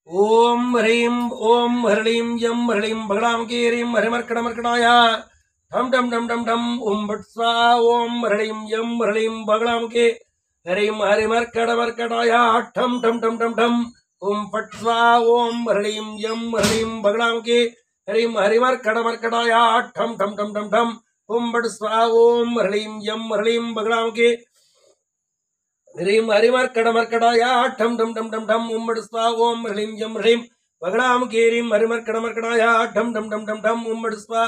ओम हरीं यम हरीं भगड़ाम की ह्रीं हरिमर्कड़मर्कड़ाया ठम ठम ठम ठम ठम भट स्वा ओम हरीं यम हरीं भगड़ाम के हरीं हरिमर्कड़मर्कड़ाया ठम ठम ठम ठम ठम फट स्वा ओम हरीं यम हरीं भगड़ाम के हरीं हरिमर्कड़मर्कड़ाया ठम ठम ठम ठम ठम भट स्वा ओम हरीं यम हरीं भगड़ाम के ह्रीं हरिमर्कड़मर्कड़ाया ठम ठम ठम ठम ठम उम्मड़ स्वा ओम ह्रीं यम ह्रीं भगड़ाम के ह्रीं हरिमर्कड़मर्कड़ाया ठम ठम ठम ठम ठम उम्मड़ स्वा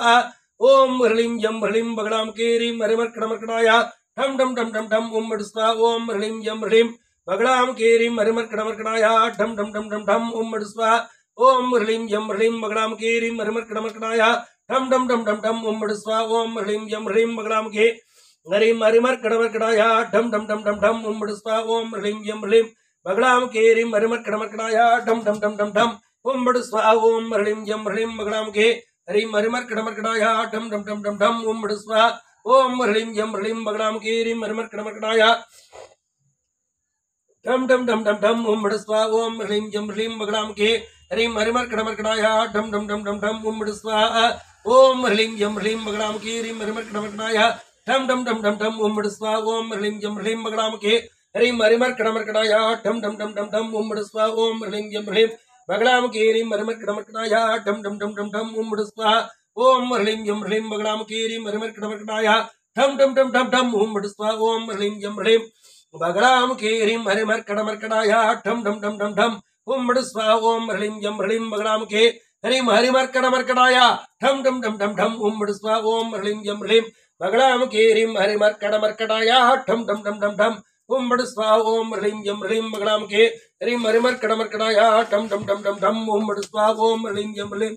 ओम ह्रीं यम ह्रीं भगड़ाम के ह्रीं हरिमर्कड़मर्कड़ाया ठम ठम ठम ठम ठम उम्मड़ स्वा ओम ह्रीं यम ह्रीं भगड़ाम के ह्रीं हरिमर्कड़मर्कड़ाया ठम ठम ठम ठम ठम उम्मड़ स्वा ओम ह्रीं यम ह्रीं भगड़ाम के ह्रीं हरिमर्कड़मर्कड़ाया ठम ठम ठम ठम ठम उम्मड़ स्वा ओम ह्रीं यम ह्रीं भगड़ाम के हरीं हरिमर्कड़मर्कड़ाया ठम ठम ठम ठम ठम उम्मड़ स्वा ओम ह्रीं यम ह्रीं भगड़ाम के ह्रीं हरिमर्कड़मर्कड़ाया ठम ठम ठम ठम ठम उम्मड़ स्वा ओम ह्रीं यम ह्रीं भगड़ाम के हरीं हरिमर्कड़मर्कड़ाया ठम ठम ठम ठम ठम उम्मड़ स्वा ओम ह्रीं यम ह्रीं भगड़ाम के ह्रीं हरिमर्कड़मर्कड़ाया ठम ठम ठम ठम ठम उम्मड़ स्वा ओम ह्रीं यम ह्रीं भगड़ाम के हरीं हरिमर्कड़मर्कड़ाया ठम ठम ठम ठम ठम उम्मड़ स्वा ओम ह्रीं यम ह्रीं भगड़ाम के ह्रीं हरिमर्कड़मर्कड़ाया ठम ठम ठम ठम ठम उम्मड़ स्वा ओम ह्रीं यम ह्रीं भगड़ाम के हरीं हरिमर्कड़मर्कड़ाया ठम ठम ठम ठम ठम उम्मड़ स्वा ओम ह्रीं यम ह्रीं भगड़ाम के हरीं हरिमर्कड़मर्कड़ाया ठम ठम ठम ठम ठम उम्मड़ स्वा ओम ह्रीं यम ह्रीं भगड़ाम के हरीं हरिमर्कड़मर्कड़ाया ठम ठम ठम ठम ठम उम्मड़ स्वा ओम ह्रीं यम ह्रीं भगड़ाम के हरीं हरिमर्कड़मर्कड़ाया ठम ठम ठम ठम ठम उम्मड़ स्वा ओम ह्रीं यम ह्रीं भगड़ाम के हरीं हरिमर्कड़मर्कड़ाया ठम ठम ठम ठम ठम उम्मड़ स्वा ओम ह्रीं यम ह्रीं भगड़ाम के ह्रीं हरिमर्कड़मर्कड़ाया ठम ठम ठम ठम ठम उम्मड़ स्वा ओम ह्रीं यम ह्रीं भगड़ाम के हरीं हरिमर्कड़मर्कड़ाया ठम ठम ठम ठम ठम उम्मड़ स्वा ओम ह्रीं यम ह्रीं भगड़ाम के हरीं हरिमर्कड़मर्कड़ाया ठम ठम ठम ठम ठम उम्मड़ स्वा ओम ह्रीं यम ह्रीं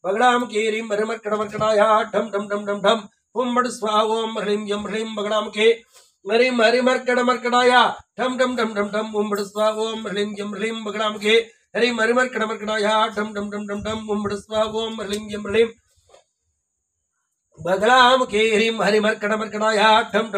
भगड़ाम के हरीं हरिमर्कड़मर्कड़ाया ठम ठम ठम ठम ठम उम्मड़ स्वा ओम ह्रीं यम ह्रीं भगड़ाम के हरीं हरिमर्कड़मर्कड़ाया ठम ठम ठम ठम ठम उम्मड़ स्वा ओम ह्रीं यम ह्रीं भगड़ाम के हरीं हरिमर्कड़मर्कड़ाया ठम ठम ठम ठम ठम उम्मड़ स्वा ओम ह्रीं यम ह्रीं भगड़ाम के हरीं हरिमर्कड़मर्कड़ाया ठम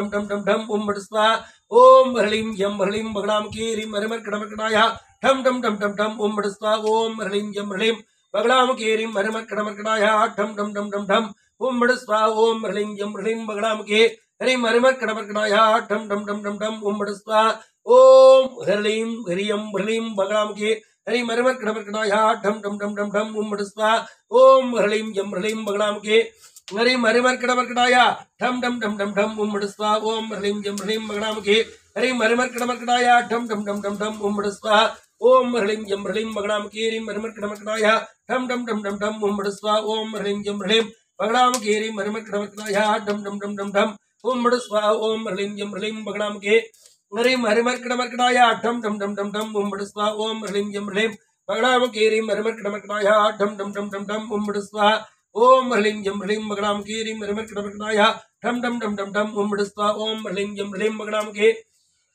ठम ठम ठम ठम उम्मड़ स्वा ओम ह्रीं यम ह्रीं भगड़ाम के हरीं हरिमर्कड़मर्कड़ाया ठम ठम ठम ठम ठम उम्मड़ स्वा ओम ह्रीं यम ह्रीं भगड़ाम के हरीं हरिमर्कड़मर्कड़ाया ठम ठम ठम ठम ठम उम्मड़ स्वा ओम ह्रीं ह्रीं ह्रीं भगड़ाम के हरीं हरिमर्कड़मर्कड़ाया ठम ठम ठम ठम ठम उम्मड़ स्वा ओम ह्रीं यम ह्रीं भगड़ाम के हरीं हरिमर्कड़मर्कड़ाया ठम ठम ठम ठम ठम उम्मड़ स्वा ओम ह्रीं यम ह्रीं भगड़ाम के हरीं हरिमर्कड़मर्कड़ाया ठम ठम ठम ठम ठम उम्मड़ स्वा ओम ह्रीं यम ह्रीं भगड़ाम के हरीं हरिमर्कड़मर्कड़ाया ठम ठम ठम ठम ठम उम्मड़ स्वा ओम ह्रीं यम ह्रीं भगड़ाम के हरीं हरिमर्कड़मर्कड़ाया ठम ठम ठम ठम ठम उम्मड़ स्वा ओम ह्रीं यम ह्रीं भगड़ाम के हरीं हरिमर्कड़मर्कड़ाया ठम ठम ठम ठम ठम उम्मड़ स्वा ओम ह्रीं यम ह्रीं भगड़ाम के हरीं हरिमर्कड़मर्कड़ाया ठम ठम ठम ठम ठम उम्मड़ स्वा ओम ह्रीं यम ह्रीं भगड़ाम के हरीं हरिमर्कड़मर्कड़ाया ठम ठम ठम ठम ठम उम्मड़ स्वा ओम ह्रीं यम ह्रीं भगड़ाम के हरीं हरिमर्कड़मर्कड़ाया ठम ठम ठम ठम ठम उम्मड़ स्वा ओम ह्रीं यम ह्रीं भगड़ाम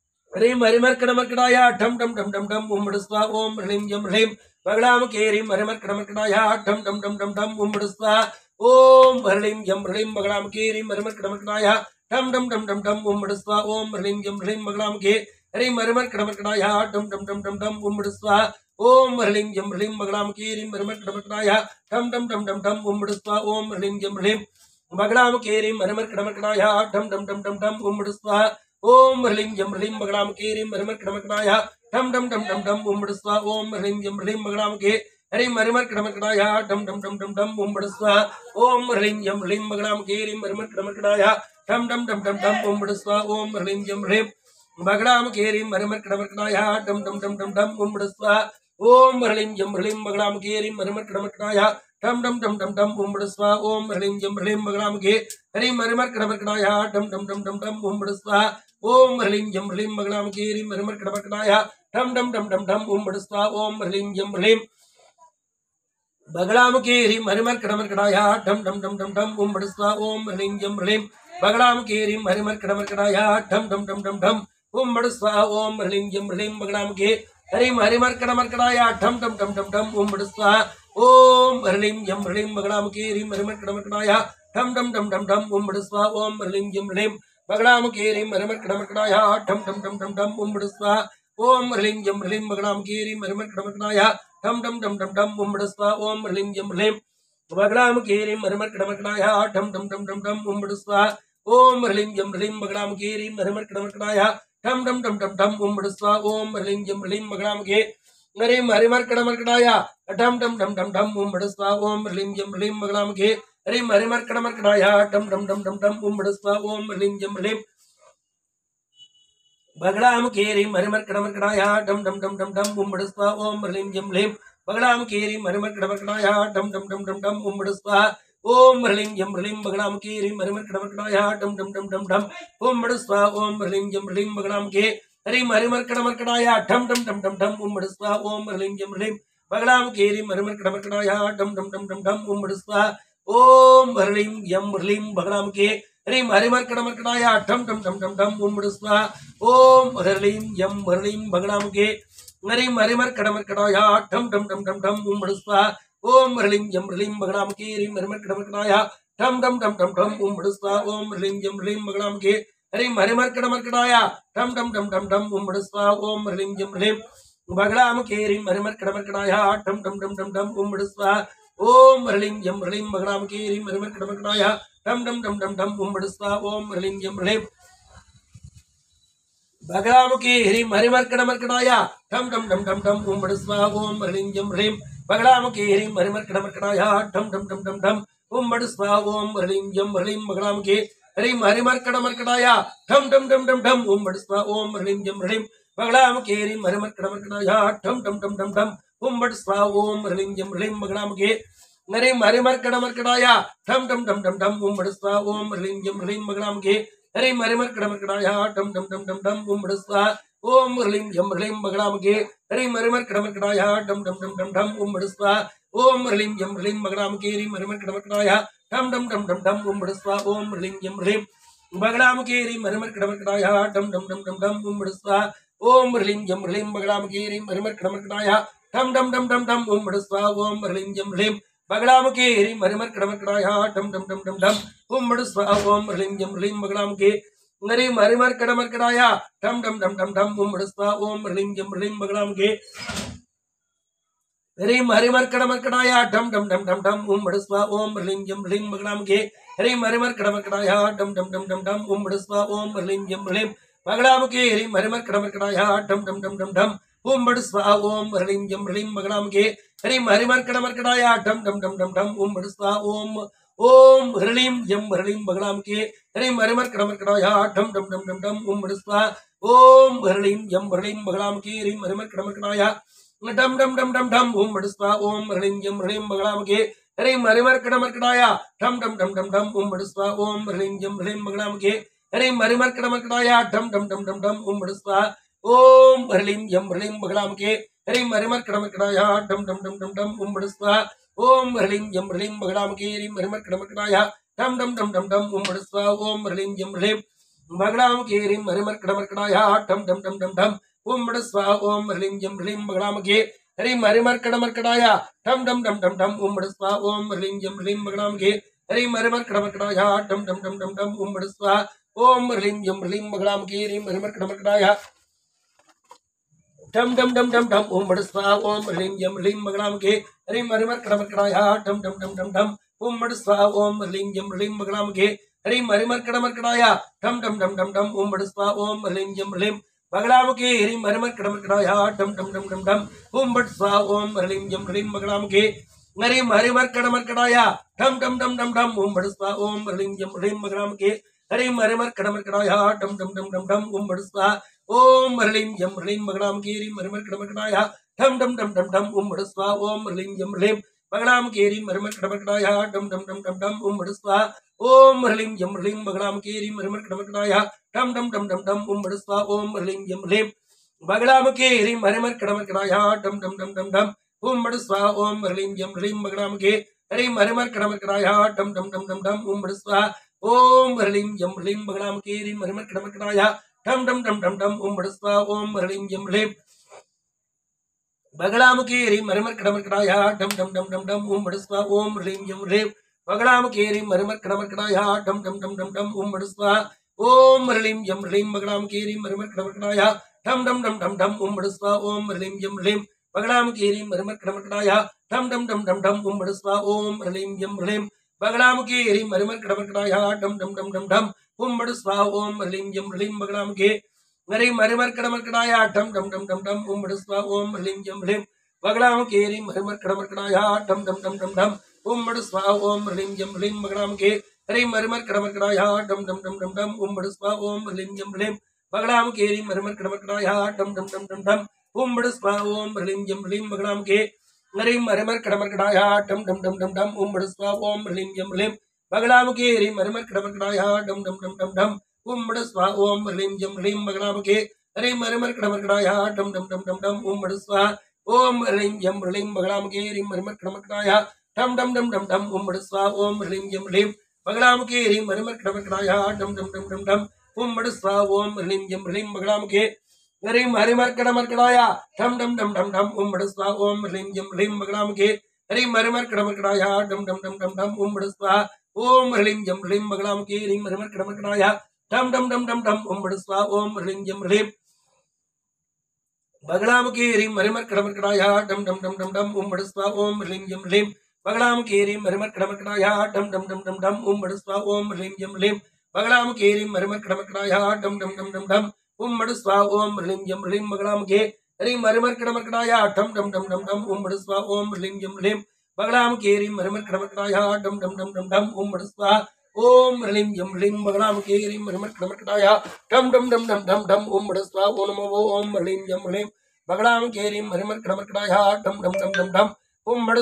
के हरीं हरिमर्कड़मर्कड़ाया ठम ठम ठम ठम ठम उम्मड़ स्वा ओम ह्रीं यम ह्रीं भगड़ाम के हरीं हरिमर्कड़मर्कड़ाया ठम ठम ठम ठम ठम उम्मड़ स्वा ओम ह्रीं यम ह्रीं भगड़ाम के हरीं हरिमर्कड़मर्कड़ाया ठम ठम ठम ठम ठम उम्मड़ स्वा ओम ह्रीं यम ह्रीं भगड़ाम के हरीं हरिमर्कड़मर्कड़ाया ठम ठम ठम ठम ठम उम्मड़ स्वा ओम ह्रीं यम ह्रीं भगड़ाम के हरीं हरिमर्कड़मर्कड़ाया ठम ठम ठम ठम ठम उम्मड़ स्वा ओम ह्रीं यम ह्रीं भगड़ाम के हरीं हरिमर्कड़मर्कड़ाया ठम ठम ठम ठम ठम उम्मड़ स्वा ओम ह्रीं यम ह्रीं भगड़ाम के हरीं हरिमर्कड़मर्कड़ाया ठम ठम ठम ठम ठम उम्मड़ स्वा ओम ह्रीं यम ह्रीं भगड़ाम के हरीं हरिमर्कड़मर्कड़ाया ठम ठम ठम ठम ठम उम्मड़ स्वा ओम ह्रीं यम ह्रीं भगड़ाम के हरीं हरिमर्कड़मर्कड़ाया ठम ठम ठम ठम ठम उम्मड़ स्वा ओम ह्रीं यम ह्रीं भगड़ाम के हरीं हरिमर्कड़मर्कड़ाया ठम ठम ठम ठम ठम उम्मड़ स्वा ओम ह्रीं यम ह्रीं भगड़ाम के हरीं हरिमर्कड़मर्कड़ाया ठम ठम ठम ठम ठम उम्मड़ स्वा ओम ह्रीं यम ह्रीं भगड़ाम के हरीं हरिमर्कड़मर्कड़ाया ठम ठम ठम ठम ठम उम्मड़ स्वा ओम ह्रीं यम ह्रीं भगड़ाम के हरीं हरिमर्कड़मर्कड़ाया ठम ठम ठम ठम ठम उम्मड़ स्वा ओम ह्रीं यम ह्रीं भगड़ाम के हरीं हरिमर्कड़मर्कड़ाया ठम ठम ठम ठम ठम उम्मड़ स्वा ओम ह्रीं यम ह्रीं भगड़ाम के हरीं हरिमर्कड़मर्कड़ाया ठम ठम ठम ठम ठम उम्मड़ स्वा ओम ह्रीं यम ह्रीं भगड़ाम के हरीं हरिमर्कड़मर्कड़ाया ठम ठम ठम ठम ठम उम्मड़ स्वा ओम ह्रीं यम ह्रीं भगड़ाम के हरीं हरिमर्कड़मर्कड़ाया ठम ठम ठम ठम ठम उम्मड़ स्वा ओम ह्रीं यं ह्रीं बगलामुखी ह्रीं हरिमर्कटमर्कटाय ठम ठम ठम ठम ठम ओम बड़ स्वाहा ओम ह्रीं यं ह्रीं बगलामुखी ह्रीं हरिमर्कटमर्कटाय ठम ठम ठम ठम ठम ओम बड़ स्वाहा ओम ह्रीं यं ह्रीं बगलामुखी ह्रीं हरिमर्कटमर्कटाय ठम ठम ठम ठम ठम ओम बड़ स्वाहा ओम ह्रीं यं ह्रीं बगलामुखी ह्रीं हरिमर्कटमर्कटाय ठम ठम ठम ठम ठम ओम बड़ स्वाहा ओम ह्रीं यं ह्रीं बगलामुखी ह्रीं हरिमर्कटमर्कटाय ठम ठम ठम ठम ठम ओम बड़ स्वाहा ओम ह्रीं यं ह्रीं बगलामुखी ह्रीं हरिमर्कटमर्कटाय ठम ठम ठम ठम ठम ओम बड़ स्वाहा ओम ह्रीं यं ह्रीं बगलामुखी ह्रीं हरिमर्कटमर्कटाय ठम ठम ठम ठम ठम ओम बड़ स्वाहा ओम ह्रीं यं ह्रीं बगलामुखी ह्रीं हरिमर्कटमर्कटाय ठम ठम ठम ठम ठम ओम बड़ स्वाहा ओम ह्रीं यं ह्रीं बगलामुखी ह्रीं हरिमर्कटमर्कटाय ठम ठम ठम ठम ठम ओम बड़ स्वाहा ओम ह्रीं यं ह्रीं बगलामुखी ह्रीं हरिमर्कटमर्कटाय ठम ठम ठम ठम ठम ओम बड़ स्वाहा ओम ह्रीं यं ह्रीं बगलामुखी ह्रीं हरिमर्कटमर्कटाय ठम ठम ठम ठम ठम ओम बड़ स्वाहा ओम ह्रीं यं ह्रीं बगलामुखी ह्रीं हरिमर्कटमर्कटाय ठम ठम ठम ठम ठम ओम बड़ स्वाहा ओम ह्रीं यं ह्रीं बगलामुखी ह्रीं हरिमर्कटमर्कटाय ठम ठम ठम ठम ठम ओम बड़ स्वाहा ओम ह्रीं यं ह्रीं बगलामुखी ह्रीं हरिमर्कटमर्कटाय ठम ठम ठम ठम ठम ओम बड़ स्वाहा ओम ह्रीं यं ह्रीं बगलामुखी ह्रीं हरिमर्कटमर्कटाय ठम ठम ठम ठम ठम ओम बड़ स्वाहा ओम ह्रीं यं ह्रीं बगलामुखी ह्रीं हरिमर्कटमर्कटाय ठम ठम ठम ठम ठम ओम बड़ स्वाहा ओम ह्रीं यं ह्रीं बगलामुखी ह्रीं हरिमर्कटमर्कटाय ठम ठम ठम ठम ठम ओम बड़ स्वाहा ओम ह्रीं यं ह्रीं बगलामुखी ह्रीं हरिमर्कटमर्कटाय ठम ठम ठम ठम ठम ओम बड़ स्वाहा ओम ह्रीं यं ह्रीं बगलामुखी ह्रीं हरिमर्कटमर्कटाय ठम ठम ठम ठम ठम ओम बड़ स्वाहा ओम ह्रीं यं ह्रीं बगलामुखी ह्रीं हरिमर्कटमर्कटाय ठम ठम ठम ठम ठम ओम बड़ स्वाहा ओम ह्रीं यं ह्रीं बगलामुखी ह्रीं हरिमर्कटमर्कटाय ठम ठम ठम ठम ठम ओम बड़ स्वाहा ओम ह्रीं यं ह्रीं बगलामुखी ह्रीं हरिमर्कटमर्कटाय ठम ठम ठम ठम ठम ओम बड़ स्वाहा ओम ह्रीं यं ह्रीं बगलामुखी ह्रीं हरिमर्कटमर्कटाय ठम ठम ठम ठम ठम ओम बड़ स्वाहा ओम ह्रीं यं ह्रीं बगलामुखी ह्रीं हरिमर्कटमर्कटाय ठम ठम ठम ठम ठम ओम बड़ स्वाहा ओम ह्रीं यं ह्रीं बगलामुखी ह्रीं हरिमर्कटमर्कटाय ठम ठम ठम ठम ठम ओम बड़ स्वाहा ओम ह्रीं यं ह्रीं बगलामुखी ह्रीं हरिमर्कटमर्कटाय ठम ठम ठम ठम ठम ओम बड़ स्वाहा ओम ह्रीं यं ह्रीं बगलामुखी ह्रीं हरिमर्कटमर्कटाय ठम ठम ठम ठम ठम ओम बड़ स्वाहा ओम ह्रीं यं ह्रीं बगलामुखी ह्रीं हरिमर्कटमर्कटाय ठम ठम ठम ठम ठम ओम बड़ स्वाहा ओम ह्रीं यं ह्रीं बगलामुखी ह्रीं हरिमर्कटमर्कटाय ठम ठम ठम ठम ठम ओम बड़ स्वाहा ओम ह्रीं यं ह्रीं बगलामुखी ह्रीं हरिमर्कटमर्कटाय ठम ठम ठम ठम ठम ओम बड़ स्वाहा ओम ह्रीं यं ह्रीं बगलामुखी ह्रीं हरिमर्कटमर्कटाय ठम ठम ठम ठम ठम ओम बड़ स्वाहा ओम ह्रीं यं ह्रीं बगलामुखी ह्रीं हरिमर्कटमर्कटाय ठम ठम ठम ठम ठम ओम बड़ स्वाहा ओम ह्रीं यं ह्रीं बगलामुखी ह्रीं हरिमर्कटमर्कटाय ठम ठम ठम ठम ठम ओम बड़ स्वाहा ओम ह्रीं यं ह्रीं बगलामुखी ह्रीं हरिमर्कटमर्कटाय ठम ठम ठम ठम ठम ओम बड़ स्वाहा ओम ह्रीं यं ह्रीं बगलामुखी ह्रीं हरिमर्कटमर्कटाय ठम ठम ठम ठम ठम ओम बड़ स्वाहा ओम ह्रीं यं ह्रीं बगलामुखी ह्रीं हरिमर्कटमर्कटाय ठम ठम ठम ठम ठम ओम बड़ स्वाहा ओम ह्रीं यं ह्रीं बगलामुखी ह्रीं हरिमर्कटमर्कटाय ठम ठम ठम ठम ठम ओम बड़ स्वाहा ओम ह्रीं यं ह्रीं बगलामुखी ह्रीं हरिमर्कटमर्कटाय ठम ठम ठम ठम ठम ओम बड़ स्वाहा ओम ह्रीं यं ह्रीं बगलामुखी ह्रीं हरिमर्कटमर्कटाय ठम ठम ठम ठम ठम ओम बड़ स्वाहा ओम ह्रीं यं ह्रीं बगलामुखी ह्रीं हरिमर्कटमर्कटाय ठम ठम ठम ठम ठम ओम बड़ स्वाहा ओम ह्रीं यं ह्रीं बगलामुखी ह्रीं हरिमर्कटमर्कटाय ठम ठम ठम ठम ठम ओम बड़ स्वाहा ओम ह्रीं यं ह्रीं बगलामुखी ह्रीं हरिमर्कटमर्कटाय ठम ठम ठम ठम ठम ओम बड़ स्वाहा ओम ह्रीं यं ह्रीं बगलामुखी ह्रीं हरिमर्कटमर्कटाय ठम ठम ठम ठम ठम ओम बड़ स्वाहा ओम ह्रीं यं ह्रीं बगलामुखी ह्रीं हरिमर्कटमर्कटाय ठम ठम ठम ठम ठम ओम बड़ स्वाहा ओम ह्रीं यं ह्रीं बगलामुखी ह्रीं हरिमर्कटमर्कटाय ठम ठम ठम ठम ठम ओम बड़ स्वाहा ओम ह्रीं यं ह्रीं बगलामुखी ह्रीं हरिमर्कटमर्कटाय ठम ठम ठम ठम ठम ओम बड़ स्वाहा ओम ह्रीं यं ह्रीं बगलामुखी ह्रीं हरिमर्कटमर्कटाय ठम ठम ठम ठम ठम ओम बड़ स्वाहा ओम ह्रीं यं ह्रीं बगलामुखी ह्रीं हरिमर्कटमर्कटाय ठम ठम ठम ठम ठम ओम बड़ स्वाहा ओम ह्रीं यं ह्रीं बगलामुखी ह्रीं हरिमर्कटमर्कटाय ठम ठम ठम ठम ठम ओम बड़ स्वाहा ओम ह्रीं यं ह्रीं बगलामुखी ह्रीं हरिमर्कटमर्कटाय ठम ठम ठम ठम ठम ओम बड़ स्वाहा ओम ह्रीं यं ह्रीं बगलामुखी ह्रीं हरिमर्कटमर्कटाय ठम ठम ठम ठम ठम ओम बड़ स्वाहा ओम ह्रीं यं ह्रीं बगलामुखी ह्रीं हरिमर्कटमर्कटाय ठम ठम ठम ठम ठम ओम बड़ स्वाहा ओम ह्रीं यं ह्रीं बगलामुखी ह्रीं हरिमर्कटमर्कटाय ठम ठम ठम ठम ठम ओम बड़ स्वाहा ओम ह्रीं यं ह्रीं बगलामुखी ह्रीं हरिमर्कटमर्कटाय ठम ठम ठम ठम ठम ओम बड़ स्वाहा ओम ह्रीं यं ह्रीं बगलामुखी ह्रीं हरिमर्कटमर्कटाय ठम ठम ठम ठम ठम ओम बड़ स्वाहा ओम ह्रीं यं ह्रीं बगलामुखी ह्रीं हरिमर्कटमर्कटाय டம் டம் டம் டம் டம் உம்படு ஸ்வா ஓம் ஹ்ரீம் யம் ஹ்ரீம் பகலாமுகி ஹ்ரீம் மருமர்க்கடமர்க்கடாய டம் டம் டம் டம் டம் உம்படு ஸ்வா ஓம் ஹ்ரீம் யம் ஹ்ரீம் பகலாமுகி ஹ்ரீம் மருமர்க்கடமர்க்கடாய டம் டம் டம் டம் டம் உம்படு ஸ்வா ஓம் ஹ்ரீம் யம் ஹ்ரீம் பகலாமுகி ஹ்ரீம் மருமர்க்கடமர்க்கடாய டம் டம் டம் டம் டம் உம்படு ஸ்வா ஓம் ஹ்ரீம் யம் ஹ்ரீம் பகலாமுகி ஹ்ரீம் மருமர்க்கடமர்க்கடாய டம் டம் டம் டம் டம் உம்படு ஸ்வா ஓம் ஹ்ரீம் யம் ஹ்ரீம் பகலாமுகி ஹ்ரீம் மருமர்க்கடமர்க்கடாய டம் டம் டம் டம் டம் உம்படு ஸ்வா ஓம் ஹ்ரீம் யம் ஹ்ரீம் பகலாமுகி ஹ்ரீம் மருமர்க்கடமர்க்கடாய டம் டம் டம் டம் டம் உம்படு ஸ்வா ஓம் ஹ்ரீம் யம் ஹ்ரீம் பகலாமுகி ஹ்ரீம் மருமர்க்கடமர்க்கடாய டம் டம் டம் டம் டம் உம்படு ஸ்வா ஓம் ஹ்ரீம் யம் ஹ்ரீம் பகலாமுகி ஹ்ரீம் மருமர்க்கடமர்க்கடாய டம் டம் டம் டம் டம் உம்படு ஸ்வா ஓம் ஹ்ரீம் யம் ஹ்ரீம் பகலாமுகி ஹ்ரீம் மருமர்க்கடமர்க்கடாய டம் டம் டம் டம் டம் உம்படு ஸ்வா ஓம் ஹ்ரீம் யம் ஹ்ரீம் பகலாமுகி ஹ்ரீம் மருமர்க்கடமர்க்கடாய டம் டம் டம் டம் டம் உம்படு ஸ்வா ஓம் ஹ்ரீம் யம் ஹ்ரீம் பகலாமுகி ஹ்ரீம் மருமர்க்கடமர்க்கடாய டம் டம் டம் டம் டம் உம்படு ஸ்வா ஓம் ஹ்ரீம் யம் ஹ்ரீம் பகலாமுகி ஹ்ரீம் மருமர்க்கடமர்க்கடாய டம் டம் டம் டம் டம் உம்படு ஸ்வா ஓம் ஹ்ரீம் யம் ஹ்ரீம் பகலாமுகி ஹ்ரீம் மருமர்க்கடமர்க்கடாய டம் டம் டம் டம் டம் உம்படு ஸ்வா ஓம் ஹ்ரீம் யம் ஹ்ரீம் பகலாமுகி ஹ்ரீம் மருமர்க்கடமர்க்கடாய டம் டம் டம் டம் டம் உம்படு ஸ்வா ஓம் ஹ்ரீம் யம் ஹ்ரீம் பகலாமுகி ஹ்ரீம் மருமர்க்கடமர்க்கடாய டம் டம் டம் டம் டம் உம்படு ஸ்வா ஓம் ஹ்ரீம் யம் ஹ்ரீம் பகலாமுகி ஹ்ரீம் மருமர்க்கடமர்க்கடாய டம் டம் டம் டம் டம் உம்படு ஸ்வா ஓம் ஹ்ரீம் யம் ஹ்ரீம் பகலாமுகி ஹ்ரீம் மருமர்க்கடமர்க்கடாய டம் டம் டம் டம் டம் உம்படு ஸ்வா ஓம் ஹ்ரீம் யம் ஹ்ரீம் பகலாமுகி ஹ்ரீம் மருமர்க்கடமர்க்கடாய டம் டம் டம் டம் டம் உம்படு ஸ்வா ஓம் ஹ்ரீம் யம் ஹ்ரீம் பகலாமுகி ஹ்ரீம் மருமர்க்கடமர்க்கடாய டம் டம் டம் டம் டம் உம்படு ஸ்வா ஓம் ஹ்ரீம் யம் ஹ்ரீம் பகலாமுகி ஹ்ரீம் மருமர்க்கடமர்க்கடாய டம் டம் டம் டம் டம் டம் உம்படு ஸ்வா ஓம் நமோ ஓம் ஹ்ரீம் யம் ஹ்ரீம் பகலாமுகி ஹ்ரீம் மருமர்க்கடமர்க்கடாய டம் டம் டம் டம் டம் உம்படு